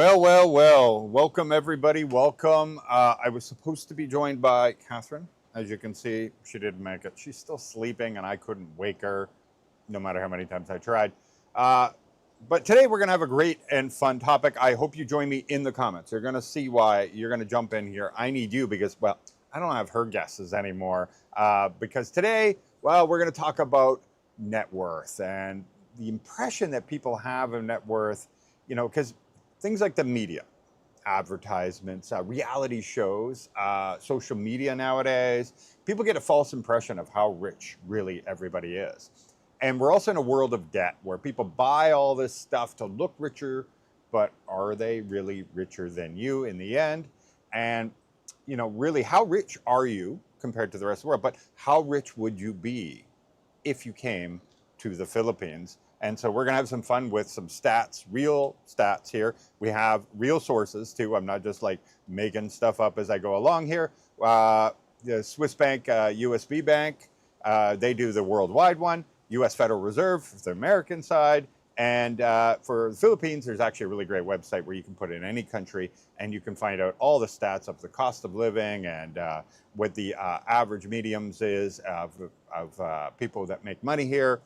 Well. Welcome, everybody. Welcome. I was supposed to be joined by Catherine. As you can see, she didn't make it. She's still sleeping, and I couldn't wake her, no matter how many times I tried. Uh, but today we're going to have a great and fun topic. I hope you join me in the comments. You're going to see why. You're going to jump in here. I need you because, well, I don't have her guesses anymore. Because today, well, we're going to talk about net worth and the impression that people have of net worth, because things like the media, advertisements, reality shows, social media nowadays, people get a false impression of how rich really everybody is. And we're also in a world of debt where people buy all this stuff to look richer, but are they really richer than you in the end? And, really, how rich are you compared to the rest of the world? But how rich would you be if you came to the Philippines? And so we're going to have some fun with some stats, real stats here. We have real sources too. I'm not just like making stuff up as I go along here. The Swiss bank, USB Bank, they do the worldwide one. US Federal Reserve for the American side. And for the Philippines, there's actually a really great website where you can put in any country and you can find out all the stats of the cost of living and what the average mediums is of people that make money here,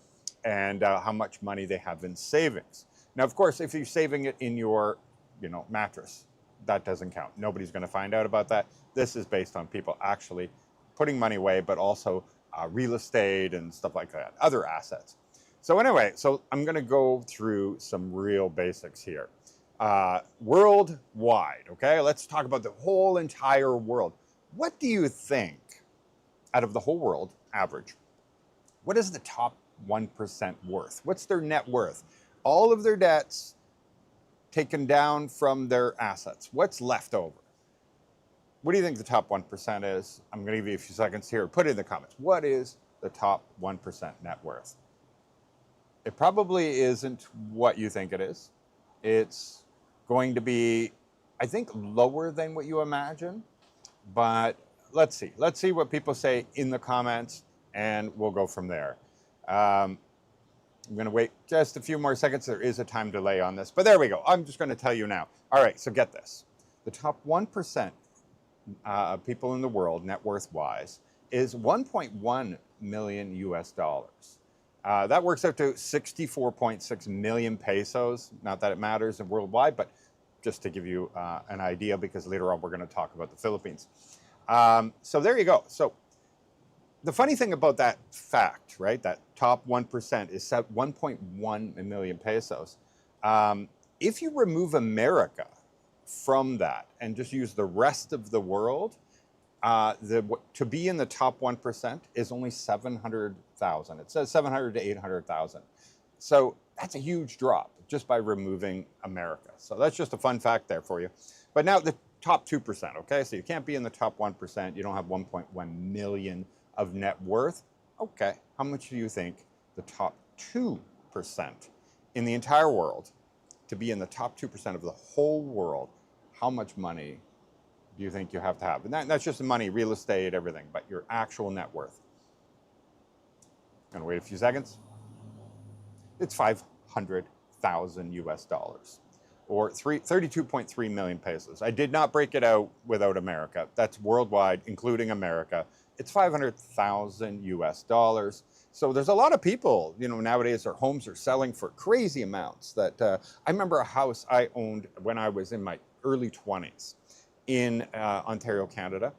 and how much money they have in savings. Now, of course, if you're saving it in your, mattress, that doesn't count. Nobody's going to find out about that. This is based on people actually putting money away, but also real estate and stuff like that, other assets. So anyway, I'm going to go through some real basics here. Worldwide, okay? Let's talk about the whole entire world. What do you think, out of the whole world, average, what is the top 1% worth? What's their net worth? All of their debts taken down from their assets. What's left over? What do you think the top 1% is? I'm going to give you a few seconds here. Put it in the comments. What is the top 1% net worth? It probably isn't what you think it is. It's going to be, I think, lower than what you imagine. But let's see. Let's see what people say in the comments, and we'll go from there. I'm going to wait just a few more seconds. There is a time delay on this, but there we go. I'm just going to tell you now. All right, so get this. The top 1% of people in the world, net worth wise, is 1.1 million US dollars. That works out to 64.6 million pesos. Not that it matters in worldwide, but just to give you an idea, because later on we're going to talk about the Philippines. So there you go. So the funny thing about that fact, right, that top 1% is 1.1 million pesos. If you remove America from that and just use the rest of the world, to be in the top 1% is only 700,000. It says 700 to 800,000. So that's a huge drop just by removing America. So that's just a fun fact there for you. But now the top 2%, okay? So you can't be in the top 1%. You don't have 1.1 million of net worth. Okay, how much do you think the top 2% in the entire world, to be in the top 2% of the whole world, how much money do you think you have to have? And that's just the money, real estate, everything, but your actual net worth. Gonna wait a few seconds. It's 500,000 US dollars, or 32.3 million pesos. I did not break it out without America. That's worldwide, including America. It's 500,000 US dollars. So there's a lot of people, nowadays their homes are selling for crazy amounts. That I remember a house I owned when I was in my early 20s in Ontario, Canada.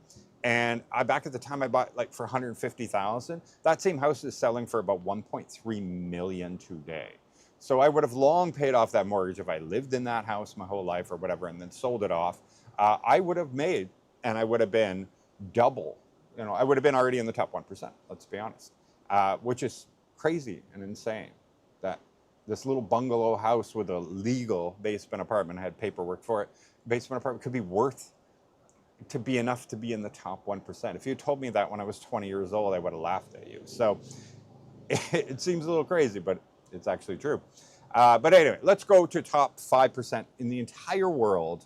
And back at the time I bought like for 150,000. That same house is selling for about 1.3 million today. So I would have long paid off that mortgage if I lived in that house my whole life or whatever, and then sold it off. I would have made, and I would have been double. I would have been already in the top 1%, let's be honest, which is crazy and insane that this little bungalow house with a legal basement apartment, had paperwork for it, basement apartment could be worth to be enough to be in the top 1%. If you told me that when I was 20 years old, I would have laughed at you. So it seems a little crazy, but it's actually true. But anyway, let's go to top 5% in the entire world.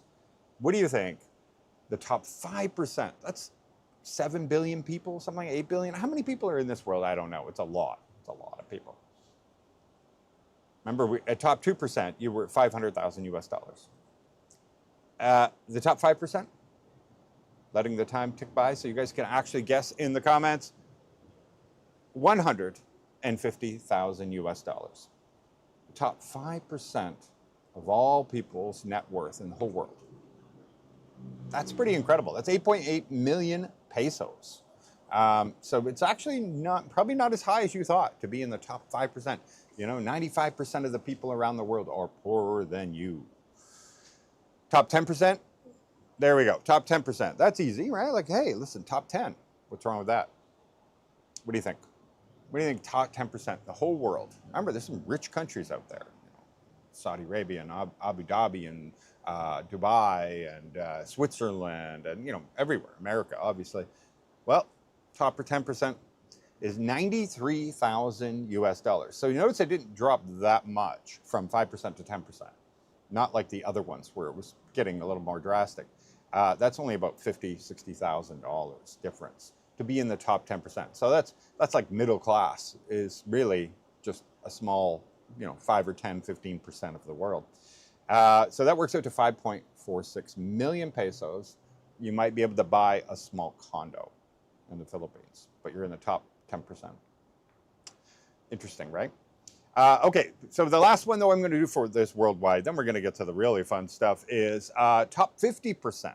What do you think? The top 5%, that's 7 billion people, something like 8 billion. How many people are in this world? I don't know. It's a lot. It's a lot of people. Remember, at top 2%, you were 500,000 US dollars. The top 5%, letting the time tick by so you guys can actually guess in the comments. 150,000 US dollars. The top 5% of all people's net worth in the whole world. That's pretty incredible. That's 8.8 million pesos. So it's actually probably not as high as you thought to be in the top 5%. You know, 95% of the people around the world are poorer than you. Top 10%, there we go, top 10%. That's easy, right? Like, hey, listen, top 10. What's wrong with that? What do you think? What do you think top 10%, the whole world? Remember, there's some rich countries out there. You know, Saudi Arabia and Abu Dhabi and Dubai and Switzerland and, you know, everywhere. America, obviously. Well, top 10% is 93,000 US dollars. So you notice it didn't drop that much from 5% to 10%. Not like the other ones where it was getting a little more drastic. That's only about $50,000, $60,000 difference to be in the top 10%. So that's like middle class is really just a small, you know, 5 or 10, 15% of the world. So that works out to 5.46 million pesos. You might be able to buy a small condo in the Philippines, but you're in the top 10%. Interesting, right? Okay, so the last one though I'm going to do for this worldwide, then we're going to get to the really fun stuff, is top 50%.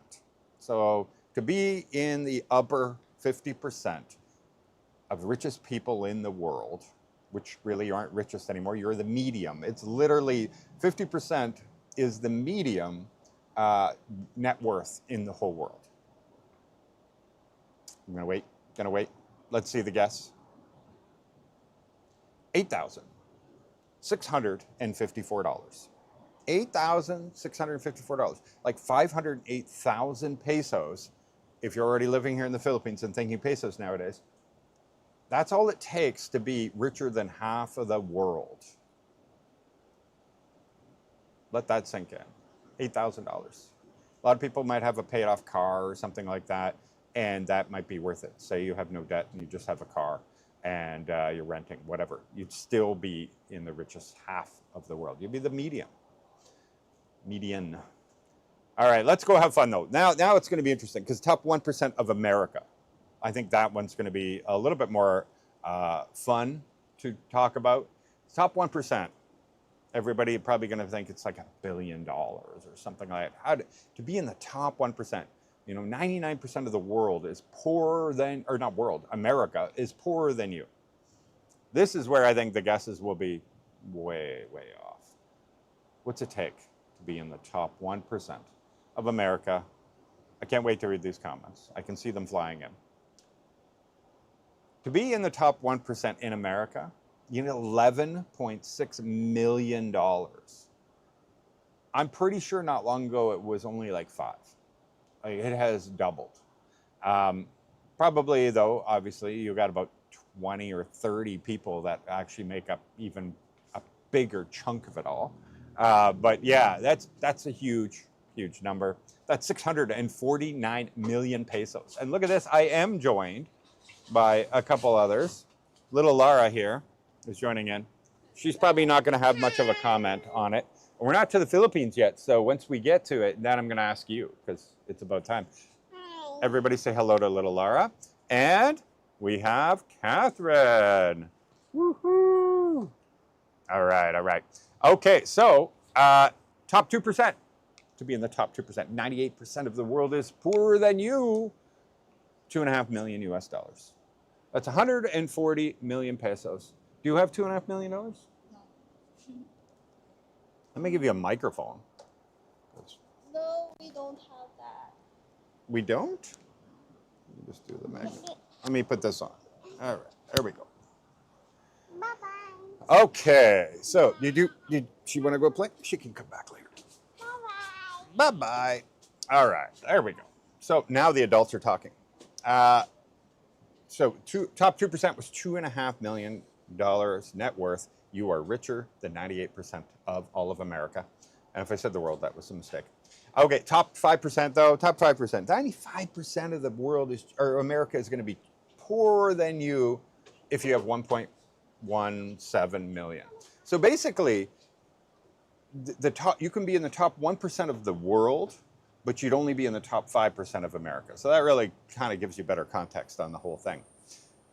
So to be in the upper 50% of the richest people in the world, which really aren't richest anymore, you're the medium. It's literally 50% is the medium net worth in the whole world. I'm gonna wait. Let's see the guess. $8,654. $8,654, like 508,000 pesos. If you're already living here in the Philippines and thinking pesos nowadays, that's all it takes to be richer than half of the world. Let that sink in. $8,000. A lot of people might have a paid off car or something like that, and that might be worth it. Say you have no debt and you just have a car and you're renting, whatever. You'd still be in the richest half of the world. You'd be the median. All right, let's go have fun though. Now it's going to be interesting because top 1% of America. I think that one's going to be a little bit more fun to talk about. Top 1%. Everybody probably going to think it's like $1 billion or something like that. To be in the top 1%, you know, 99% of the world is poorer than, or not world, America is poorer than you. This is where I think the guesses will be way, way off. What's it take to be in the top 1% of America? I can't wait to read these comments. I can see them flying in. To be in the top 1% in America, you need $11.6 million. I'm pretty sure not long ago it was only like 5. Like it has doubled. Probably though, obviously, you got about 20 or 30 people that actually make up even a bigger chunk of it all. But yeah, that's a huge, huge number. That's 649 million pesos. And look at this, I am joined by a couple others. Little Lara here is joining in. She's probably not going to have much of a comment on it. We're not to the Philippines yet, so once we get to it, then I'm going to ask you because it's about time. Hi. Everybody say hello to little Lara. And we have Catherine. Woohoo! All right. Okay, so top 2%. To be in the top 2%, 98% of the world is poorer than you. 2.5 million US dollars. That's 140 million pesos. Do you have $2.5 million? No. Let me give you a microphone. No, we don't have that. We don't? Let me just do the magnet. Let me put this on. All right, there we go. Bye-bye. Okay, so she want to go play? She can come back later. Bye-bye. Bye-bye. All right, there we go. So now the adults are talking. So top 2% was $2.5 million net worth. You are richer than 98% of all of America. And if I said the world, that was a mistake. Okay, top 5% though, top 5%. 95% of the world or America is going to be poorer than you if you have 1.17 million. So basically, the top, you can be in the top 1% of the world but you'd only be in the top 5% of America. So that really kind of gives you better context on the whole thing.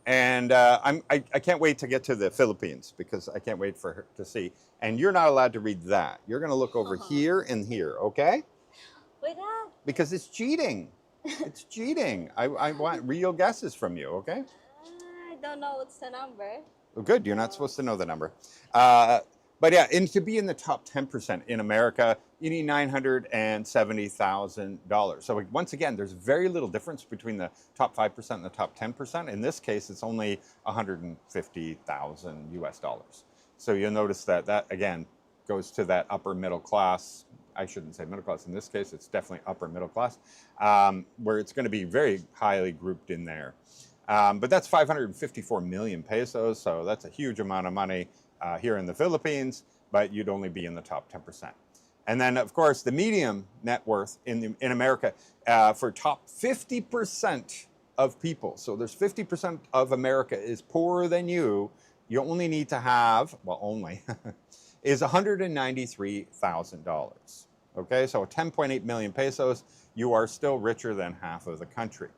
And I can't wait to get to the Philippines because I can't wait for her to see. And you're not allowed to read that. You're going to look over here and here, okay? Wait, that? Because it's cheating. It's cheating. I want real guesses from you, okay? I don't know what's the number. Well, good. You're not supposed to know the number. But yeah, and to be in the top 10% in America, you need $970,000. So once again, there's very little difference between the top 5% and the top 10%. In this case, it's only 150,000 US dollars. So you'll notice that that again goes to that upper middle class. I shouldn't say middle class in this case. It's definitely upper middle class, where it's going to be very highly grouped in there. But that's 554 million pesos, so that's a huge amount of money here in the Philippines, but you'd only be in the top 10%. And then, of course, the medium net worth in America for top 50% of people. So there's 50% of America is poorer than you. You only need to have, well, only, is $193,000. Okay, so 10.8 million pesos, you are still richer than half of the country.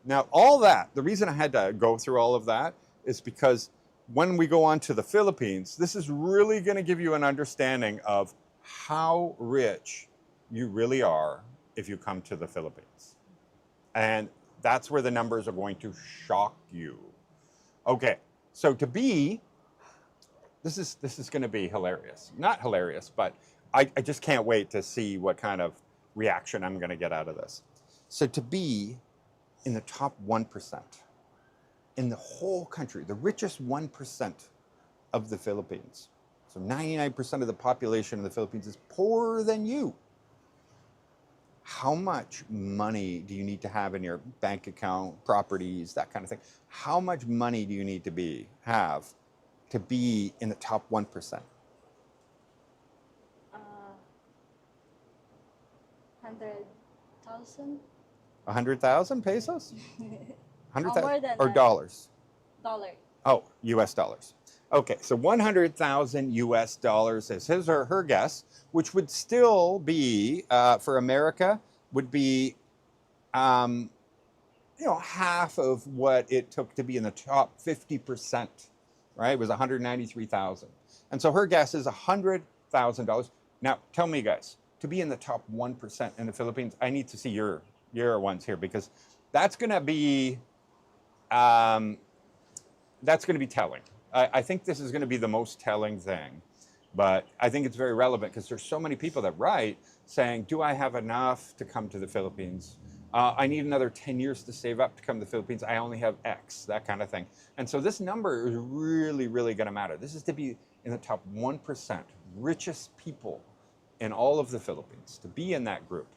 Now, all that, the reason I had to go through all of that is because when we go on to the Philippines, this is really going to give you an understanding of how rich you really are if you come to the Philippines. And that's where the numbers are going to shock you. Okay, so to be, this is going to be hilarious. Not hilarious, but I just can't wait to see what kind of reaction I'm going to get out of this. So to be in the top 1% in the whole country, the richest 1% of the Philippines. So 99% of the population of the Philippines is poorer than you. How much money do you need to have in your bank account, properties, that kind of thing? How much money do you need to have to be in the top 1%? 100,000. 100,000 pesos? 100,000 more than or that. dollars? Dollar. Oh, US dollars. Okay, so 100,000 US dollars is his or her guess, which would still be, for America, would be, half of what it took to be in the top 50%, right? It was 193,000. And so her guess is $100,000. Now, tell me, guys, to be in the top 1% in the Philippines, I need to see your ones here because that's going to be telling. I think this is going to be the most telling thing, but I think it's very relevant because there's so many people that write saying, do I have enough to come to the Philippines? I need another 10 years to save up to come to the Philippines. I only have X, that kind of thing. And so this number is really, really going to matter. This is to be in the top 1% richest people in all of the Philippines, to be in that group.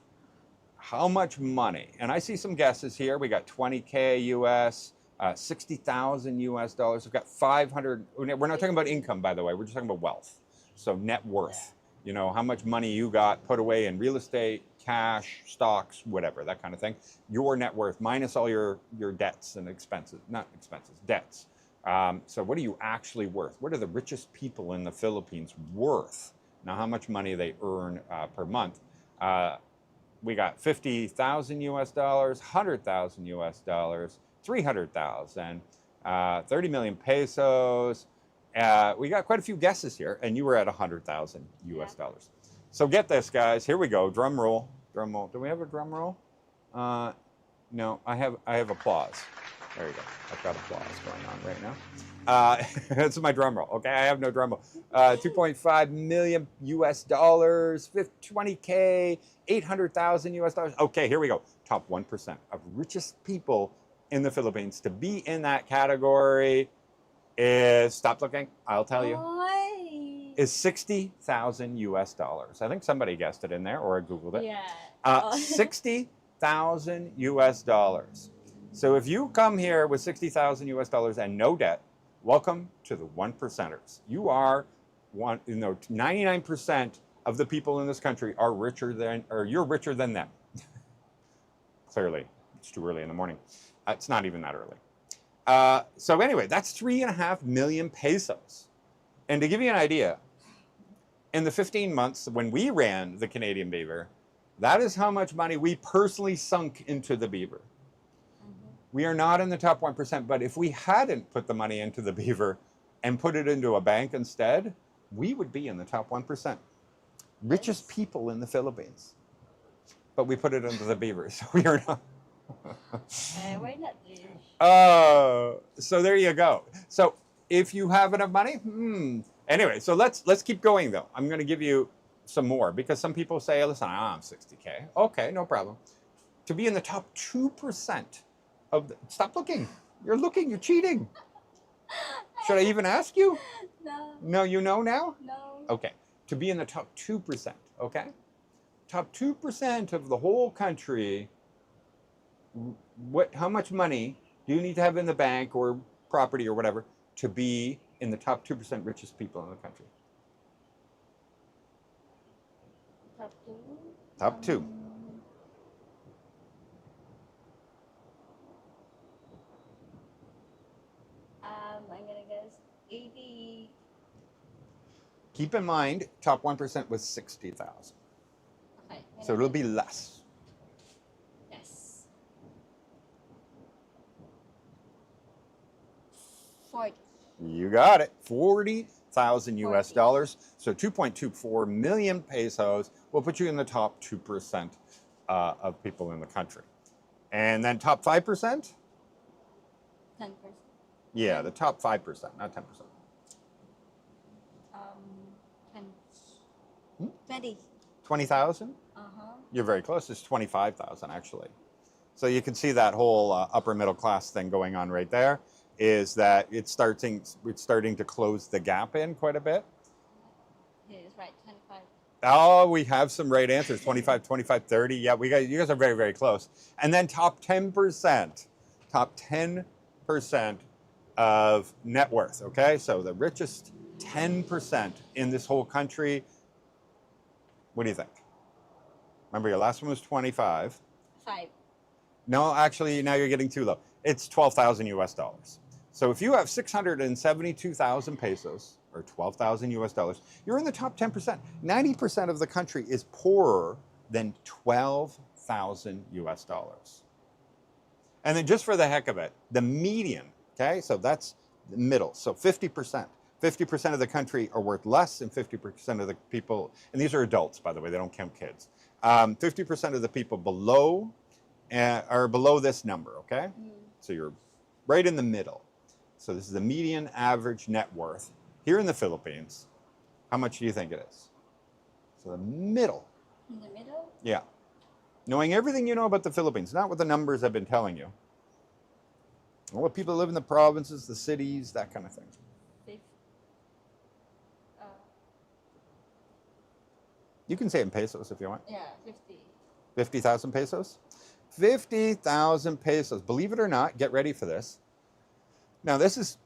How much money? And I see some guesses here. We got 20K US, 60,000 US dollars. We've got 500. We're not talking about income, by the way. We're just talking about wealth. So net worth, how much money you got put away in real estate, cash, stocks, whatever, that kind of thing. Your net worth minus all your debts and expenses, not expenses, debts. So what are you actually worth? What are the richest people in the Philippines worth? Now, how much money they earn per month? We got 50,000 US dollars, 100,000 US dollars, 300,000, 30 million pesos. We got quite a few guesses here, and you were at 100,000 US dollars. So get this, guys. Here we go. Drum roll. Drum roll. Do we have a drum roll? No, I have applause. There you go. I've got applause going on right now. That's my drum roll. Okay, I have no drum roll. 2.5 million US dollars, 20K, 800,000 US dollars. Okay, here we go. Top 1% of richest people in the Philippines. To be in that category is, stop looking, I'll tell you, is 60,000 US dollars. I think somebody guessed it in there, or I Googled it. Yeah. 60,000 US dollars. So if you come here with 60,000 US dollars and no debt, welcome to the 1%ers. You are 99% of the people in this country are richer than, or you're richer than them. Clearly, it's too early in the morning. It's not even that early. So anyway, that's 3.5 million pesos. And to give you an idea, in the 15 months when we ran the Canadian Beaver, That is how much money we personally sunk into the beaver. We are not in the top 1%, but if we hadn't put the money into the beaver and put it into a bank instead, we would be in the top 1%. Richest people in the Philippines. But we put it into the beaver, so we are not. We're not rich. Oh, so there you go. So if you have enough money, anyway, so let's keep going though. I'm going to give you some more because some people say, listen, I'm 60K. Okay, no problem. To be in the top 2% of the, stop looking. You're cheating. Should I even ask you? No. No, you know now? No. Okay. To be in the top 2%, okay? Top 2% of the whole country, how much money do you need to have in the bank or property or whatever to be in the top 2% richest people in the country? Top two. Top two. I'm gonna guess 80. Keep in mind, top 1% was 60,000. Okay. So it'll be less. Yes. 40. You got it. 40,000 US 40. dollars. So 2.24 million pesos will put you in the top 2% of people in the country. And then top 5%? 10%. Yeah, the top 5%, not 10%. 20. 20. 20,000? You're very close. It's 25,000 actually. So you can see that whole upper middle class thing going on right there. Is that it's starting to close the gap in quite a bit. Yeah, it's right. 25. Oh, we have some right answers. 25, 25, 30. Yeah, you guys are very, very close. And then top 10%. Top 10% of net worth. Okay, so the richest 10% in this whole country. What do you think? Remember, your last one was 25. 5. No, actually, now you're getting too low. It's 12,000 US dollars. So if you have 672,000 pesos, or 12,000 US dollars, you're in the top 10%. 90% of the country is poorer than 12,000 US dollars. And then just for the heck of it, the median, okay, so that's the middle, so 50%. 50% of the country are worth less than 50% of the people, and these are adults, by the way, they don't count kids. 50% of the people below are below this number, okay? So you're right in the middle. So this is the median average net worth here in the Philippines. How much do you think it is? So the middle. In the middle? Yeah. Knowing everything you know about the Philippines, not what the numbers I've been telling you. All the people that live in the provinces, the cities, that kind of thing. 50. You can say it in pesos if you want. Yeah, 50. 50,000 pesos? 50,000 pesos. Believe it or not, get ready for this. Now, this is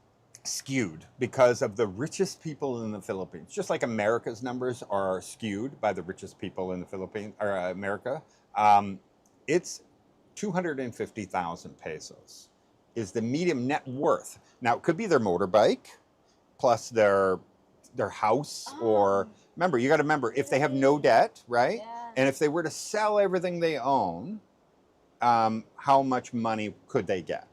skewed because of the richest people in the Philippines. Just like America's numbers are skewed by the richest people in the Philippines, or America. It's 250,000 pesos is the median net worth. Now, it could be their motorbike plus their house, or remember, you got to remember, if they have no debt, right? Yeah. And if they were to sell everything they own, how much money could they get?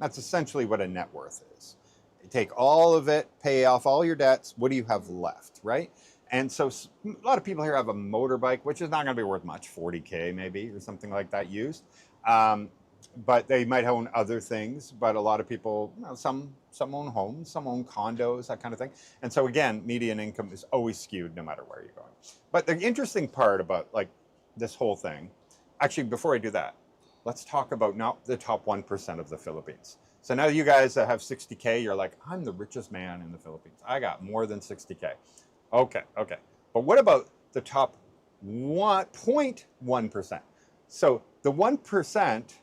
That's essentially what a net worth is. You take all of it, pay off all your debts, what do you have left, right? And so a lot of people here have a motorbike, which is not going to be worth much, 40K maybe, or something like that used. But they might own other things, but a lot of people, some own homes, some own condos, that kind of thing. And so again, median income is always skewed no matter where you're going. But the interesting part about like this whole thing, actually, before I do that, let's talk about now the top 1% of the Philippines. So now you guys that have 60K, you're like, I'm the richest man in the Philippines. I got more than 60K. Okay. But what about the top 1.1%? So the 1%,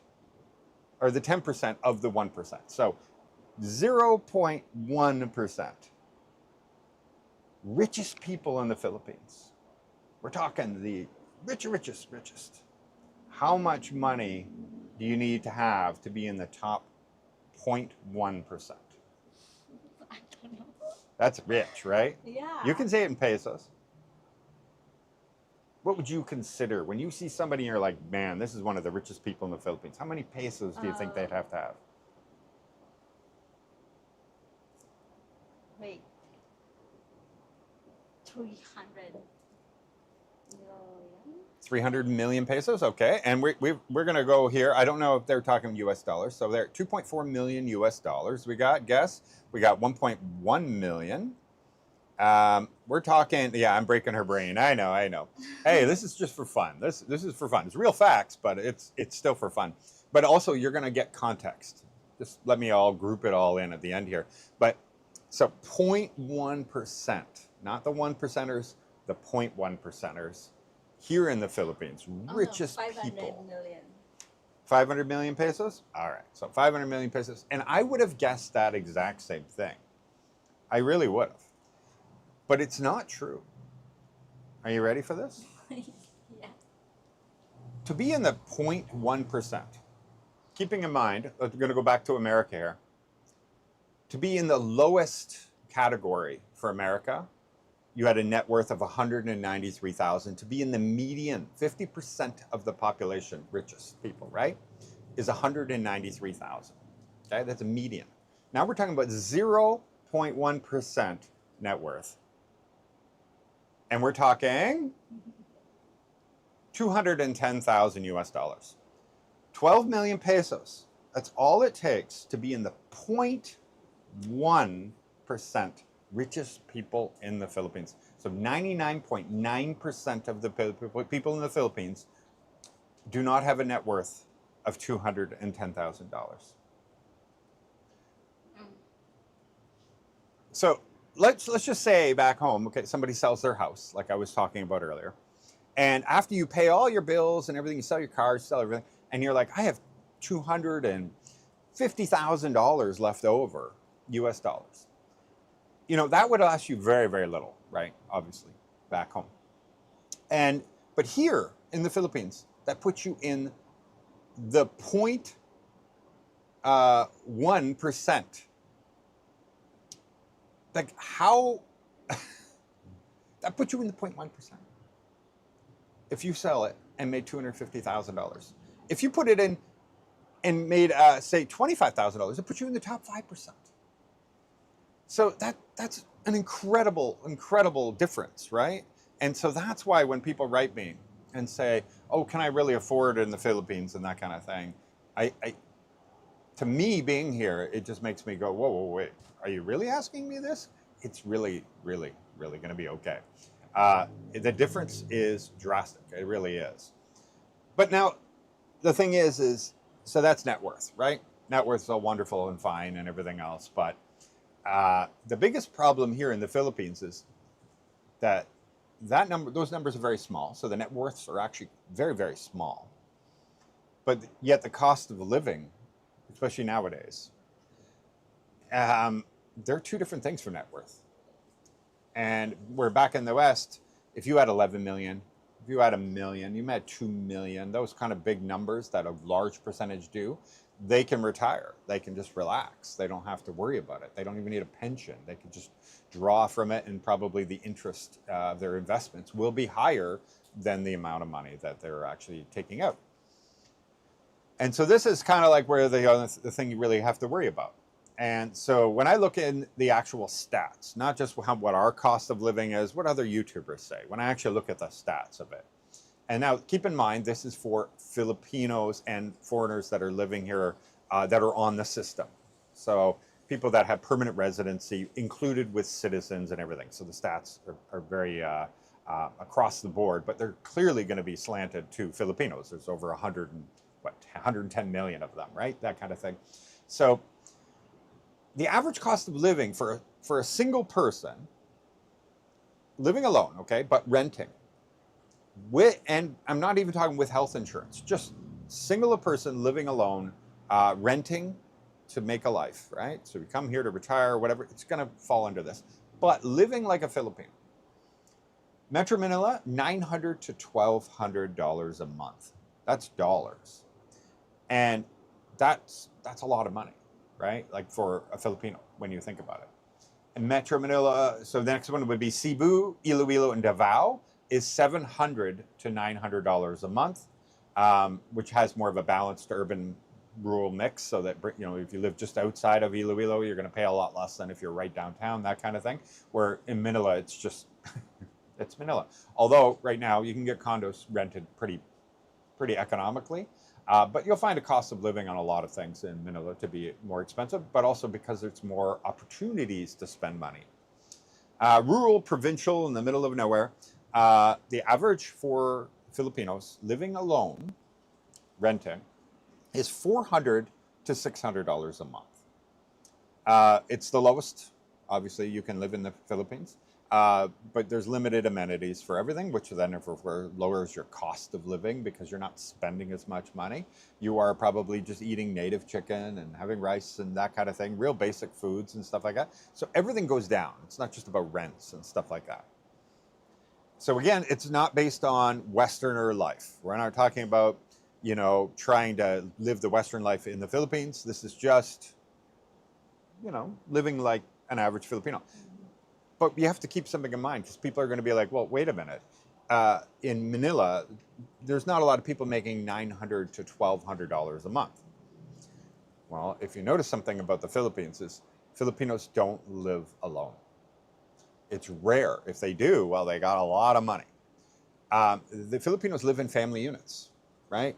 or the 10% of the 1%. So 0.1%. Richest people in the Philippines. We're talking the richest. How much money do you need to have to be in the top 0.1%? I don't know. That's rich, right? Yeah. You can say it in pesos. What would you consider when you see somebody and you're like, man, this is one of the richest people in the Philippines? How many pesos do you think they'd have to have? Wait. 300 million. 300 million pesos, okay. And we're going to go here. I don't know if they're talking US dollars. So they're 2.4 million US dollars. We got, guess, we got 1.1 million. We're talking, yeah, I'm breaking her brain. I know. Hey, this is just for fun. This is for fun. It's real facts, but it's still for fun. But also you're going to get context. Just let me all group it all in at the end here. But so 0.1%, not the 1%ers, the 0.1%ers here in the Philippines, richest 500 people. million. 500 million pesos? All right, so 500 million pesos. And I would have guessed that exact same thing. I really would have. But it's not true. Are you ready for this? Yeah. To be in the 0.1%, keeping in mind, we're going to go back to America here, to be in the lowest category for America, you had a net worth of 193,000. To be in the median, 50% of the population, richest people, right, is 193,000. Okay, that's a median. Now we're talking about 0.1% net worth. And we're talking 210,000 US dollars. 12 million pesos. That's all it takes to be in the 0.1% richest people in the Philippines. So 99.9% of the people in the Philippines do not have a net worth of $210,000. So let's just say back home, okay, somebody sells their house, like I was talking about earlier. And after you pay all your bills and everything, you sell your cars, sell everything, and you're like, I have $250,000 left over, US dollars. You know, that would last you very, very little, right? Obviously, back home. But here in the Philippines, that puts you in the 0.1%. Like how, that puts you in the 0.1%. If you sell it and made $250,000. If you put it in and made, say, $25,000, it puts you in the top 5%. So that's an incredible difference, right? And so that's why when people write me and say, oh, can I really afford it in the Philippines and that kind of thing, to me being here, it just makes me go, whoa, wait, are you really asking me this? It's really going to be okay. The difference is drastic. It really is. But now, the thing is, so that's net worth, right? Net worth is all wonderful and fine and everything else. But the biggest problem here in the Philippines is that those numbers are very small. So the net worths are actually very, very small. But yet the cost of living, especially nowadays, they're two different things for net worth. And we're back in the West, if you had 11 million, if you had $1 million, you had 2 million, those kind of big numbers that a large percentage do, they can retire. They can just relax. They don't have to worry about it. They don't even need a pension. They can just draw from it, and probably the interest of their investments will be higher than the amount of money that they're actually taking out. And so this is kind of like where the thing you really have to worry about. And so when I look in the actual stats, not just what our cost of living is, what other YouTubers say, when I actually look at the stats of it. And now keep in mind, this is for Filipinos and foreigners that are living here that are on the system. So people that have permanent residency included with citizens and everything. So the stats are very across the board, but they're clearly going to be slanted to Filipinos. There's over 110 million of them, right? That kind of thing. So the average cost of living for a single person living alone, okay, but renting, and I'm not even talking with health insurance, just single person living alone, renting to make a life, right? So we come here to retire or whatever, it's going to fall under this. But living like a Filipino, Metro Manila, $900 to $1,200 a month. That's dollars. And that's a lot of money, right? Like for a Filipino, when you think about it. And Metro Manila, so the next one would be Cebu, Iloilo, and Davao. is $700 to $900 a month, which has more of a balanced urban rural mix, so that, you know, if you live just outside of Iloilo, you're going to pay a lot less than if you're right downtown, that kind of thing. Where in Manila, it's just it's Manila. Although right now you can get condos rented pretty economically, but you'll find a cost of living on a lot of things in Manila to be more expensive, but also because there's more opportunities to spend money. Rural, provincial, in the middle of nowhere, the average for Filipinos living alone, renting, is $400 to $600 a month. It's the lowest, obviously, you can live in the Philippines, but there's limited amenities for everything, which then lowers your cost of living because you're not spending as much money. You are probably just eating native chicken and having rice and that kind of thing, real basic foods and stuff like that. So everything goes down. It's not just about rents and stuff like that. So again, it's not based on Westerner life. We're not talking about, you know, trying to live the Western life in the Philippines. This is just, you know, living like an average Filipino. But you have to keep something in mind, because people are going to be like, well, wait a minute. In Manila, there's not a lot of people making $900 to $1,200 a month. Well, if you notice something about the Philippines, is Filipinos don't live alone. It's rare. If they do, well, they got a lot of money. The Filipinos live in family units, right?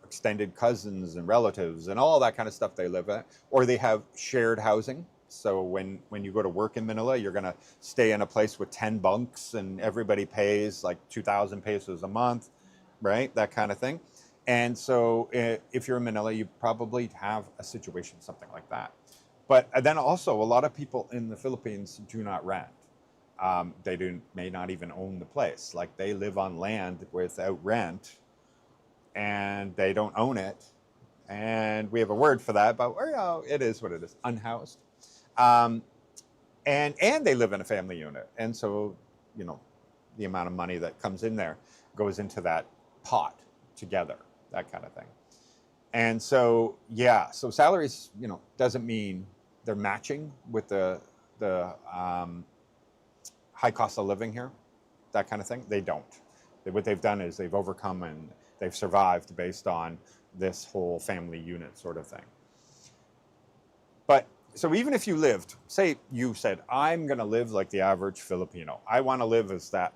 Extended cousins and relatives and all that kind of stuff they live in, or they have shared housing. So when you go to work in Manila, you're going to stay in a place with 10 bunks and everybody pays like 2,000 pesos a month, right? That kind of thing. And so if you're in Manila, you probably have a situation, something like that. But then also a lot of people in the Philippines do not rent. They may not even own the place. Like they live on land without rent, and they don't own it, and we have a word for that, but you know, it is what it is, unhoused. And they live in a family unit, and so, you know, the amount of money that comes in there goes into that pot together, that kind of thing. And so, yeah, so salaries, you know, doesn't mean they're matching with the high cost of living here, that kind of thing. They don't. What they've done is they've overcome and they've survived based on this whole family unit sort of thing. But so even if you lived, say you said, I'm going to live like the average Filipino. I want to live as that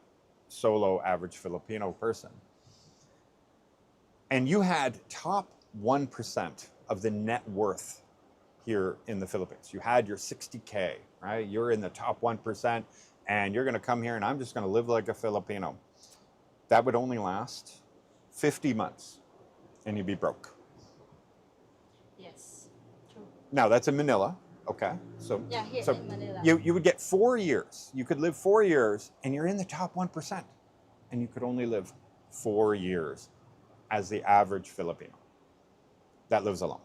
solo average Filipino person. And you had top 1% of the net worth here in the Philippines. You had your 60K, right? You're in the top 1%, and you're going to come here and I'm just going to live like a Filipino. That would only last 50 months, and you'd be broke. Yes, true. Now, that's in Manila, okay? So, Yeah, here so in Manila. you would get 4 years. You could live 4 years, and you're in the top 1%. And you could only live 4 years as the average Filipino that lives alone.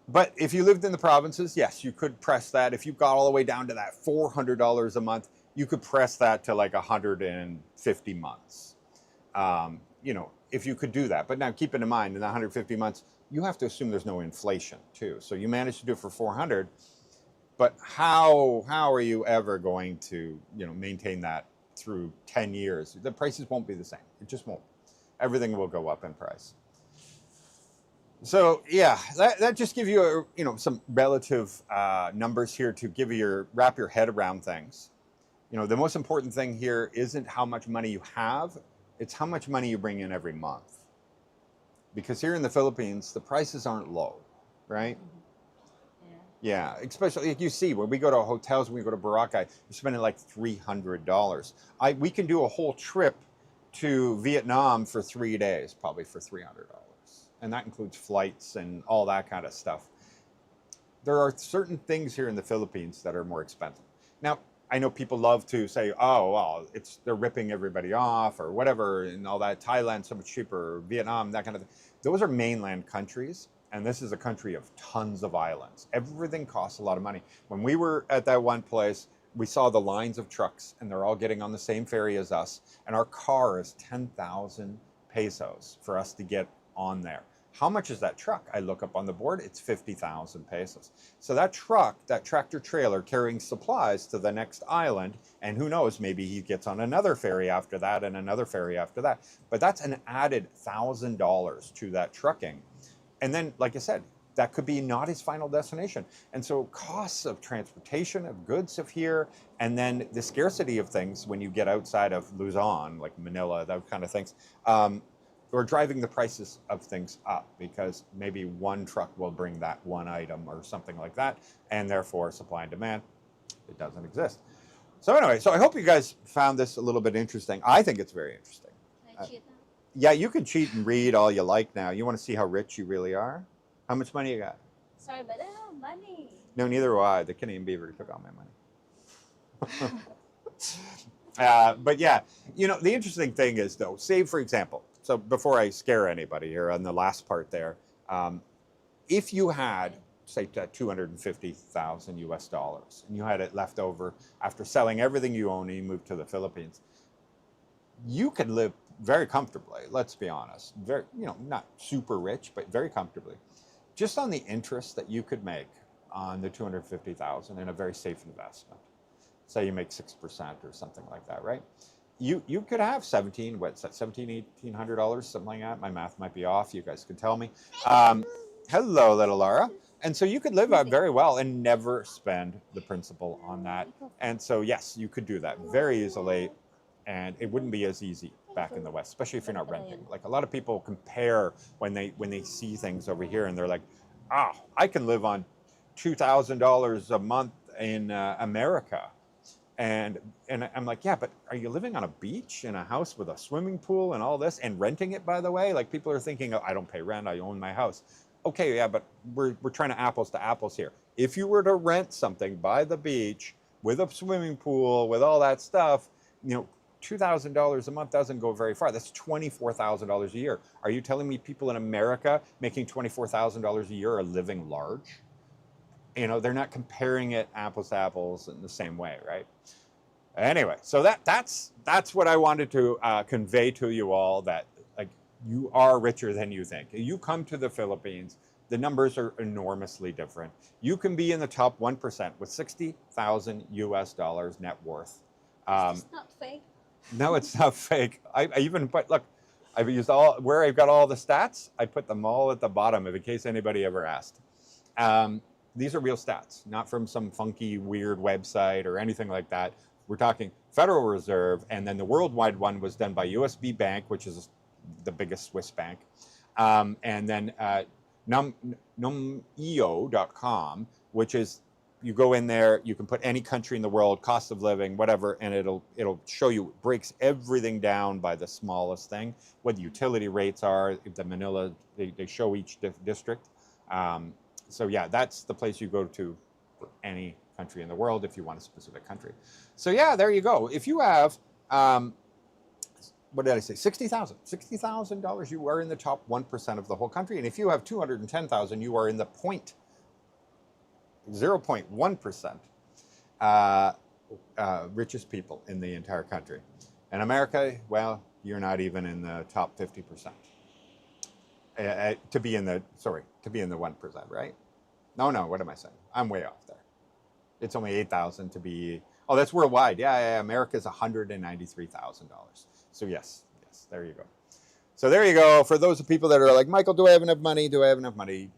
But if you lived in the provinces, yes, you could press that. If you got all the way down to that $400 a month, you could press that to like 150 months. You know, if you could do that. But now keep in mind, in the 150 months, you have to assume there's no inflation too. So you managed to do it for 400, but how are you ever going to, you know, maintain that through 10 years? The prices won't be the same. It just won't. Everything will go up in price. So yeah, that just gives you you know, some relative numbers here to wrap your head around things. You know, the most important thing here isn't how much money you have, it's how much money you bring in every month. Because here in the Philippines, the prices aren't low, right? Yeah, especially like you see when we go to hotels, when we go to Boracay, you're spending like $300. We can do a whole trip to Vietnam for 3 days, probably for $300. And that includes flights and all that kind of stuff. There are certain things here in the Philippines that are more expensive. Now, I know people love to say, oh, well, they're ripping everybody off or whatever and all that. Thailand's so much cheaper, or Vietnam, that kind of thing. Those are mainland countries, and this is a country of tons of islands. Everything costs a lot of money. When we were at that one place, we saw the lines of trucks, and they're all getting on the same ferry as us, and our car is 10,000 pesos for us to get on there. How much is that truck? I look up on the board, it's 50,000 pesos. So that truck, that tractor trailer carrying supplies to the next island, and who knows, maybe he gets on another ferry after that and another ferry after that. But that's an added $1,000 to that trucking. And then, like I said, that could be not his final destination. And so costs of transportation of goods of here, and then the scarcity of things when you get outside of Luzon, like Manila, those kind of things, or driving the prices of things up because maybe one truck will bring that one item or something like that, and therefore supply and demand, it doesn't exist. So anyway, so I hope you guys found this a little bit interesting. I think it's very interesting. Can I cheat now? Yeah, you can cheat and read all you like now. You want to see how rich you really are? How much money you got? Sorry, but I don't have money. No, neither do I. The Canadian beaver took all my money. But yeah, you know, the interesting thing is though, say for example, so before I scare anybody here on the last part there, if you had, say, 250,000 US dollars and you had it left over after selling everything you own and you moved to the Philippines, you could live very comfortably, let's be honest. Very, you know, not super rich, but very comfortably. Just on the interest that you could make on the 250,000 in a very safe investment. Say you make 6% or something like that, right? You could have $1,700, something like that. My math might be off. You guys can tell me. Hello, little Laura. And so you could live out very well and never spend the principal on that. And so yes, you could do that very easily, and it wouldn't be as easy back in the West, especially if you're not renting. Like a lot of people compare when they see things over here, and they're like, I can live on $2,000 a month in America. And I'm like, yeah, but are you living on a beach in a house with a swimming pool and all this and renting it, by the way? Like people are thinking, oh, I don't pay rent, I own my house. Okay, yeah, but we're trying to apples here. If you were to rent something by the beach with a swimming pool, with all that stuff, you know, $2,000 a month doesn't go very far. That's $24,000 a year. Are you telling me people in America making $24,000 a year are living large? You know, they're not comparing it apples to apples in the same way, right? Anyway, so that's what I wanted to convey to you all, that like you are richer than you think. You come to the Philippines, the numbers are enormously different. You can be in the top 1% with 60,000 US dollars net worth. It's not fake. No, it's not fake. I even put, look, I've used all, where I've got all the stats, I put them all at the bottom in case anybody ever asked. These are real stats, not from some funky, weird website or anything like that. We're talking Federal Reserve, and then the worldwide one was done by USB Bank, which is the biggest Swiss bank. And then numeo.com, which is, you go in there, you can put any country in the world, cost of living, whatever, and it'll show you, breaks everything down by the smallest thing, what the utility rates are. The Manila, they show each district. So yeah, that's the place you go to for any country in the world if you want a specific country. So yeah, there you go. If you have, what did I say? $60,000, you are in the top 1% of the whole country. And if you have 210,000, you are in the 0.1% richest people in the entire country. In America, well, you're not even in the top 50%. To be in the 1%, right? No, what am I saying? I'm way off there. It's only 8,000 to be, oh, that's worldwide. Yeah, America's $193,000. So yes, there you go. So there you go. For those people that are like, Michael, do I have enough money? Do I have enough money?